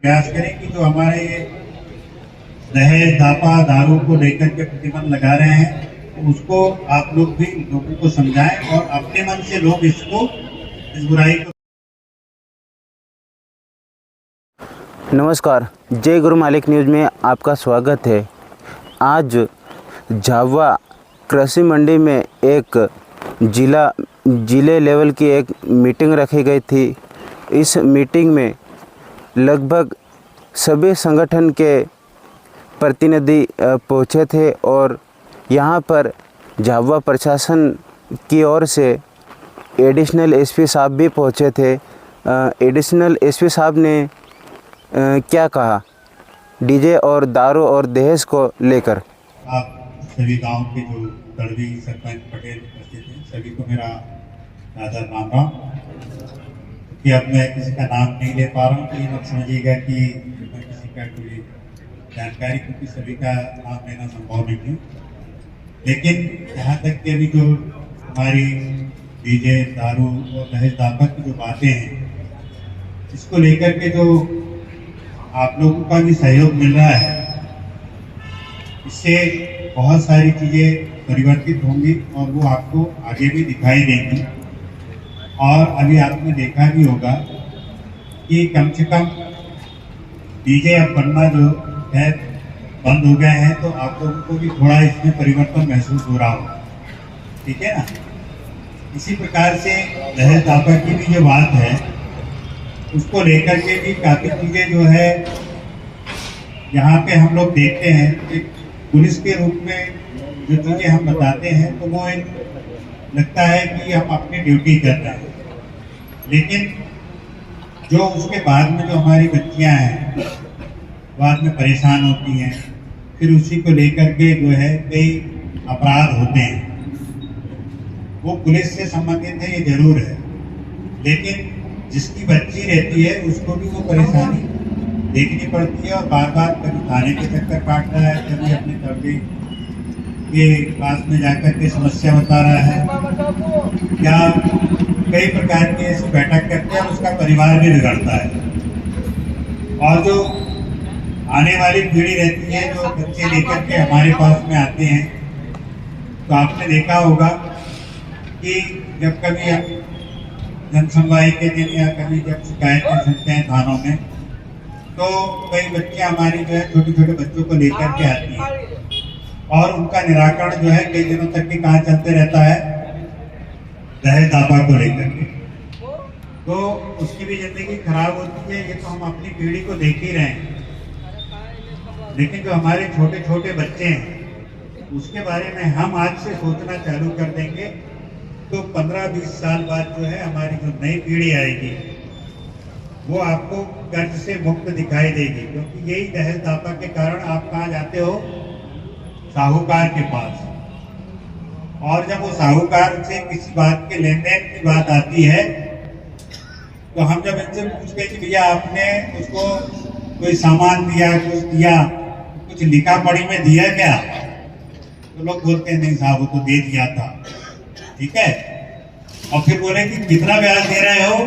प्रयास करें कि जो हमारे ये दहेज दापा दारू को लेकर के प्रतिबंध लगा रहे हैं तो उसको आप लोग भी लोगों को समझाएं और अपने मन से लोग इसको इस बुराई को। नमस्कार, जय गुरु मालिक न्यूज़ में आपका स्वागत है। आज झाबुआ कृषि मंडी में एक जिले लेवल की एक मीटिंग रखी गई थी। इस मीटिंग में लगभग सभी संगठन के प्रतिनिधि पहुँचे थे और यहाँ पर झाबुआ प्रशासन की ओर से एडिशनल एसपी साहब भी पहुँचे थे। एडिशनल एसपी साहब ने क्या कहा डीजे और दारू और दहेज को लेकर। आप सभी गांव के जो तड़वी सरपंच पटेल उपस्थित हैं, सभी को मेरा आदर राम राम। कि अब मैं किसी का नाम नहीं ले पा रहा हूँ तो ये मत समझिएगा कि मैं किसी का कोई जानकारी, क्योंकि सभी का नाम लेना संभव नहीं है। लेकिन यहाँ तक कि अभी जो हमारी डीजे दारू और दहेज दापा की जो बातें हैं, इसको लेकर के जो आप लोगों का भी सहयोग मिल रहा है, इससे बहुत सारी चीज़ें परिवर्तित होंगी और वो आपको आगे भी दिखाई देंगी। और अभी आपने देखा भी होगा कि कम से कम डीजे अब बनना जो है बंद हो गए हैं, तो आप लोगों को भी थोड़ा इसमें परिवर्तन महसूस हो रहा होगा, ठीक है ना। इसी प्रकार से दहेज दापा की भी जो बात है उसको लेकर के भी काफ़ी चीज़ें जो है यहाँ पे हम लोग देखते हैं। एक पुलिस के रूप में जो चीज़ें हम बताते हैं तो वो एक लगता है कि हम अपनी ड्यूटी कर रहे हैं, लेकिन जो उसके बाद में जो हमारी बच्चियाँ हैं बाद में परेशान होती हैं, फिर उसी को लेकर के जो है कई अपराध होते हैं। वो पुलिस से संबंधित है, ये जरूर है, लेकिन जिसकी बच्ची रहती है उसको भी वो परेशानी देखनी पड़ती है और बार बार कभी थाने के चक्कर काट रहा है, कभी अपने तड़के के पास में जाकर के समस्या बता रहा है, या कई प्रकार की ऐसी बैठक करते हैं और उसका परिवार भी बिगड़ता है। और जो आने वाली पीढ़ी रहती है, जो बच्चे लेकर के हमारे पास में आते हैं, तो आपने देखा होगा कि जब कभी हम जनसुनवाई के दिन या कभी जब शिकायतें सुनते हैं थानों में, तो कई बच्चे हमारी जो है छोटे छोटे बच्चों को लेकर के आती हैं और उनका निराकरण जो है कई दिनों तक भी कहाँ चलते रहता है, दहेज दापा को लेकर के। तो उसकी भी जिंदगी खराब होती है। ये तो हम अपनी पीढ़ी को देख ही रहे हैं, लेकिन जो हमारे छोटे छोटे बच्चे हैं उसके बारे में हम आज से सोचना चालू कर देंगे तो 15-20 साल बाद जो है हमारी जो नई पीढ़ी आएगी वो आपको कर्ज से मुक्त दिखाई देगी। क्योंकि यही दहेज दापा के कारण आप कहाँ जाते हो, साहूकार के पास, और जब वो साहूकार से किसी बात के लेन देन की बात आती है तो हम जब इनसे पूछते कि भैया आपने उसको कोई सामान दिया, कुछ दिया, कुछ लिखा पढ़ी में दिया क्या, तो लोग बोलते हैं नहीं साहब वो तो दे दिया था, ठीक है। और फिर बोले कि कितना ब्याज दे रहे हो,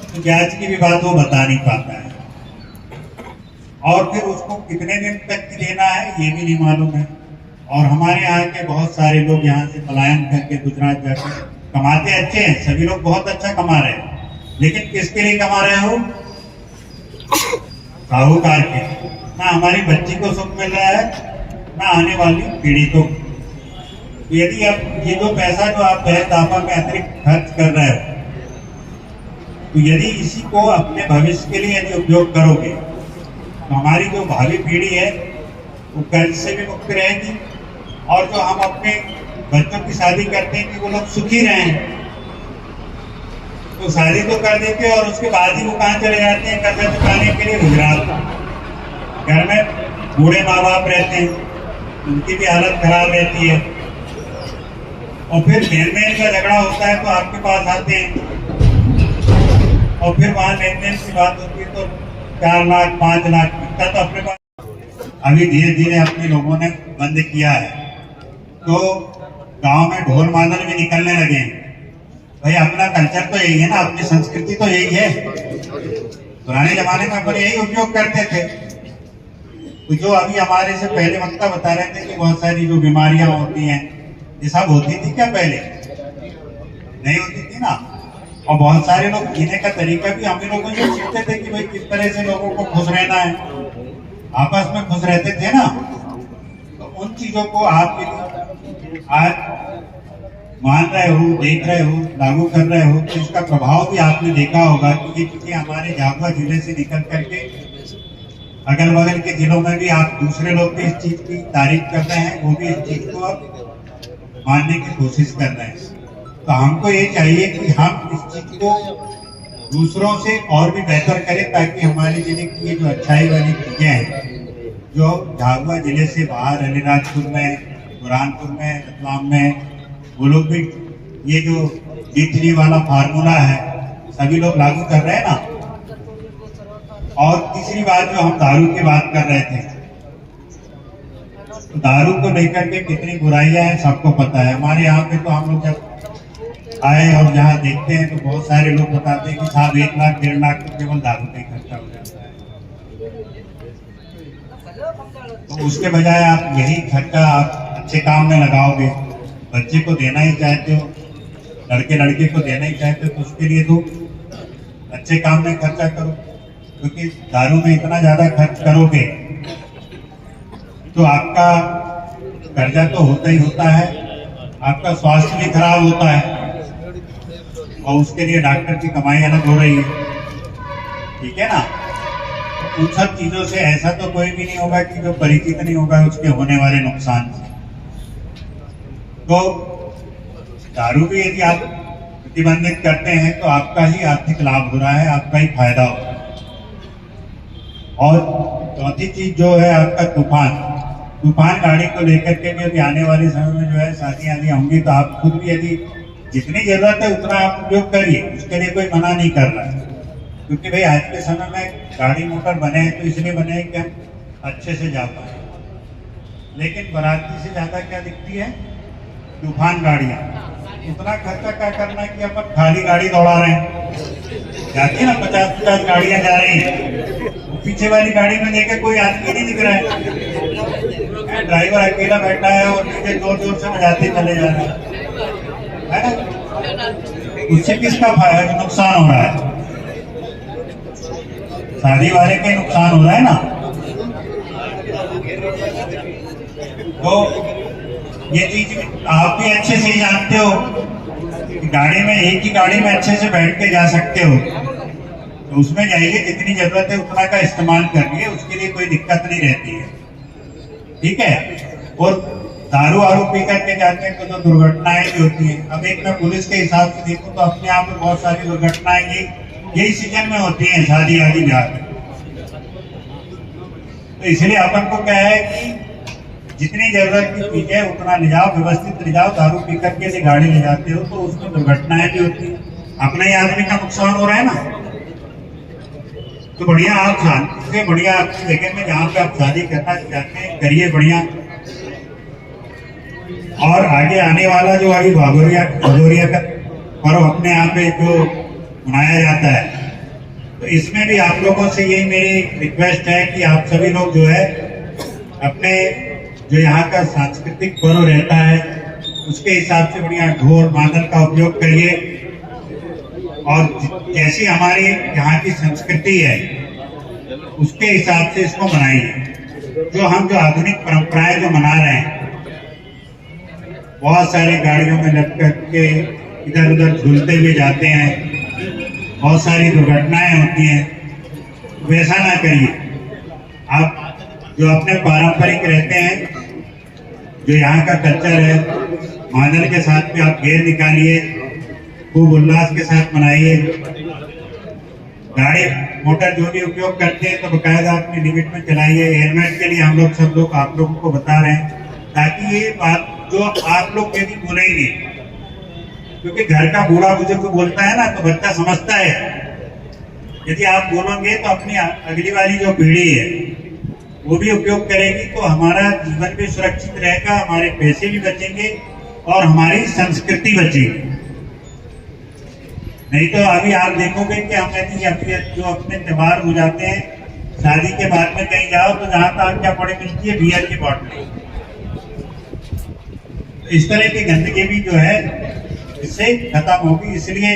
तो ब्याज की भी बात वो बता नहीं पाता है, और फिर उसको कितने दिन तक की देना है ये भी नहीं मालूम है। और हमारे यहाँ के बहुत सारे लोग यहाँ से पलायन करके गुजरात जाकर कमाते अच्छे हैं, सभी लोग बहुत अच्छा कमा रहे हैं, लेकिन किसके लिए कमा रहे हो, साहूकार के। ना हमारी बच्ची को सुख मिल रहा है, ना आने वाली पीढ़ी को। यदि आप ये जो पैसा जो आप दहेज दापा में अतिरिक्त खर्च कर रहे हो, तो यदि इसी को अपने भविष्य के लिए यदि उपयोग करोगे तो हमारी जो भावी पीढ़ी है वो कर्ज से भी मुक्त रहेगी, और जो हम अपने बच्चों की शादी करते हैं कि वो लोग सुखी रहें, तो शादी तो कर देते और उसके बाद ही वो कहाँ चले जाते हैं कर्जा चुकाने के लिए, गुजरात। घर में बूढ़े माँ बाप रहते हैं, उनकी भी हालत खराब रहती है, और फिर लेन देन का झगड़ा होता है तो आपके पास आते हैं, और फिर वहाँ लेन देन की बात होती है तो 4 लाख 5 लाख इतना तो अपने पास अभी धीरे धीरे अपने लोगों ने बंद किया है। तो गांव में ढोल मादल भी निकलने लगे हैं। भाई अपना कल्चर तो यही है ना, अपनी संस्कृति तो यही है। पुराने जमाने में अपन यही उपयोग करते थे। तो जो अभी हमारे से पहले वक्ता बता रहे थे कि बहुत सारी जो बीमारियां होती हैं, ये सब होती थी क्या पहले? नहीं होती थी ना। और बहुत सारे लोग जीने का तरीका भी हम ही लोगों से सीखते थे कि भाई किस तरह से लोगों को खुश रहना है, आपस में खुश रहते थे ना। तो उन चीजों को आप आज मान रहे हो, देख रहे हो, लागू कर रहे हो, तो इसका प्रभाव भी आपने देखा होगा कि ये चीजें हमारे झाबुआ जिले से निकल करके अगल बगल के जिलों में भी आप दूसरे लोग भी इस चीज की तारीफ कर रहे हैं, वो भी इस चीज को अब मानने की कोशिश कर रहे हैं। तो हमको ये चाहिए कि हम इस चीज को दूसरों से और भी बेहतर करें, ताकि हमारे जिले की ये जो अच्छाई वाली चीजें हैं जो झाबुआ जिले से बाहर अलीराजपुर में, बुरहानपुर में, रतलाम में, वो लोग भी ये जो B3 वाला फार्मूला है सभी लोग लागू कर रहे हैं ना। और तीसरी बात जो हम दारू की बात कर रहे थे, तो दारू को लेकर के कितनी बुराइयां हैं सबको पता है। हमारे यहाँ पे तो हम लोग जब आए और यहाँ देखते हैं तो बहुत सारे लोग बताते हैं कि साहब 1 लाख 1.5 लाख तो केवल दारू पे खर्चा हो जाता है। तो उसके बजाय आप यही खर्चा आप अच्छे काम में लगाओगे, बच्चे को देना ही चाहते हो, लड़के लड़के को देना ही चाहते हो, तो उसके लिए तो अच्छे काम में खर्चा करो। क्योंकि दारू में इतना ज्यादा खर्च करोगे तो आपका कर्जा तो होता ही होता है, आपका स्वास्थ्य भी खराब होता है, और उसके लिए डॉक्टर की कमाई अलग हो रही है। ठीक है ना। तो उन सब चीजों से ऐसा तो कोई भी नहीं होगा कि जो परिचित नहीं होगा उसके होने वाले नुकसान से। तो दारू भी यदि आप प्रतिबंधित करते हैं तो आपका ही आर्थिक लाभ हो रहा है, आपका ही फायदा हो रहा है। और चौथी चीज जो है आपका तूफान गाड़ी को लेकर के भी अभी आने वाले समय में जो है शादियां होंगी, तो आप खुद भी यदि जितनी जरूरत है उतना आप उपयोग करिए, उसके लिए कोई मना नहीं कर रहा है। क्योंकि भाई आज के समय में गाड़ी मोटर बने हैं तो इसलिए बने हैं कि हम अच्छे से जा पाए, लेकिन बाराती से ज्यादा क्या दिखती है? तूफान गाड़ियां। उतना खर्चा क्या करना है कि अपन खाली गाड़ी दौड़ा रहे हैं, जाती है ना 50-50 गाड़ियां जा रही हैं, पीछे वाली गाड़ी में देखे कोई आदमी नहीं दिख रहा है, ड्राइवर अकेला बैठा है और नीचे जोर जोर से बजाते चले जा रहे हैं, है ना। उससे किसका फायदा नुकसान हो रहा है? शादी वाले का नुकसान हो रहा है ना। तो ये चीज आप भी अच्छे से ही जानते हो कि गाड़ी में एक ही गाड़ी में अच्छे से बैठ के जा सकते हो, तो उसमें जाइए, जितनी जरूरत है उतना का इस्तेमाल करिए, उसके लिए कोई दिक्कत नहीं रहती है। ठीक है। और दारू वारू पी करके जाते हैं तो जो दुर्घटनाएं भी होती हैं, अब एक मैं पुलिस के हिसाब से देखूं तो अपने आप में बहुत सारी दुर्घटनाएं यही सीजन में होती हैं, शादी आदि ब्याह में। तो इसलिए अपन को क्या है कि जितनी जरूरत की चीज है उतना ले जाओ, व्यवस्थित ले जाओ। दारू पी करके यदि गाड़ी ले जाते हो तो उसमें दुर्घटनाएं भी होती है, अपने ही आदमी का नुकसान हो रहा है ना। तो बढ़िया आप शांति से बढ़िया आपकी जगह में जहाँ पे आप शादी करना चाहते हैं करिए बढ़िया। और आगे आने वाला जो अभी भगोरिया का पर्व अपने यहाँ पे जो मनाया जाता है, तो इसमें भी आप लोगों से यही मेरी रिक्वेस्ट है कि आप सभी लोग जो है अपने जो यहाँ का सांस्कृतिक पर्व रहता है उसके हिसाब से बढ़िया ढोल मादल का उपयोग करिए, और जैसी हमारी यहाँ की संस्कृति है उसके हिसाब से इसको मनाइए। जो हम जो आधुनिक परंपराएं जो मना रहे हैं, बहुत सारी गाड़ियों में लटक के इधर उधर झूलते हुए जाते हैं, बहुत सारी दुर्घटनाएं होती हैं, वैसा ना करिए। आप जो अपने पारंपरिक रहते हैं, जो यहाँ का कल्चर है, मादल के साथ भी आप घेर निकालिए, खूब उल्लास के साथ मनाइए। गाड़ी मोटर जो भी उपयोग करते हैं तो बकायदा अपनी लिमिट में चलाइए। हेलमेट के लिए हम लोग सब लोग आप लोगों को बता रहे हैं, ताकि ये बात जो आप लोग यदि बोलेंगे, क्योंकि घर का बूढ़ा बुजुर्ग को बोलता है ना तो बच्चा समझता है, यदि आप बोलोगे तो अपनी अगली वाली जो पीढ़ी है वो भी उपयोग करेगी, तो हमारा जीवन भी सुरक्षित रहेगा, हमारे पैसे भी बचेंगे और हमारी संस्कृति बचेगी। नहीं तो अभी आप देखोगे कि हम यदि अपने जो अपने त्योहार हो जाते हैं, शादी के बाद में कहीं जाओ तो जहां तक क्या पड़े मिलती है, बियर की बॉटल। इस तरह की गंदगी भी जो है इससे खत्म होगी। इसलिए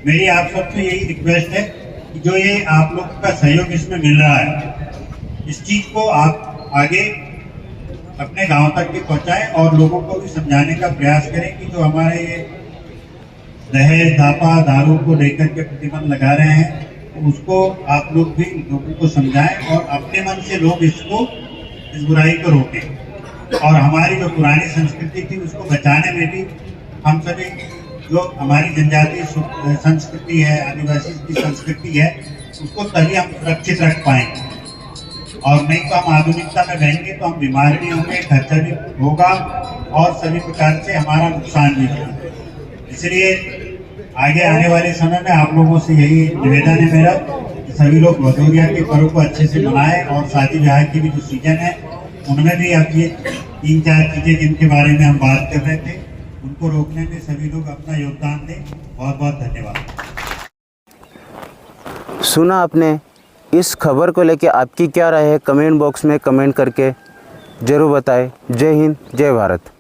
मेरी आप सबसे यही रिक्वेस्ट है कि जो ये आप लोग का सहयोग इसमें मिल रहा है, इस चीज को आप आगे अपने गांव तक भी पहुंचाएं और लोगों को भी समझाने का प्रयास करें कि जो हमारे ये दहेज धापा दारू को लेकर के प्रतिबंध लगा रहे हैं, तो उसको आप लोग भी लोगों को समझाएं और अपने मन से लोग इस बुराई को रोकें। और हमारी जो पुरानी संस्कृति थी उसको बचाने में भी हम सभी जो हमारी जनजातीय संस्कृति है, आदिवासी की संस्कृति है, उसको तभी हम सुरक्षित रख पाएंगे। और नहीं तो हम आधुनिकता में रहेंगे तो हम बीमार भी होंगे, खर्चा भी होगा और सभी प्रकार से हमारा नुकसान भी होगा। इसलिए आगे आने वाले समय में आप लोगों से यही निवेदन है मेरा कि सभी लोग भदौरिया के पर्व को अच्छे से मनाएं और शादी ब्याह की भी जो सीजन है उनमें भी अब ये 3-4 चीजें जिनके बारे में हम बात कर रहे थे उनको रोकने में सभी लोग अपना योगदान दें। बहुत बहुत धन्यवाद। सुना आपने, इस खबर को लेकर आपकी क्या राय है कमेंट बॉक्स में कमेंट करके ज़रूर बताएं। जय हिंद, जय भारत।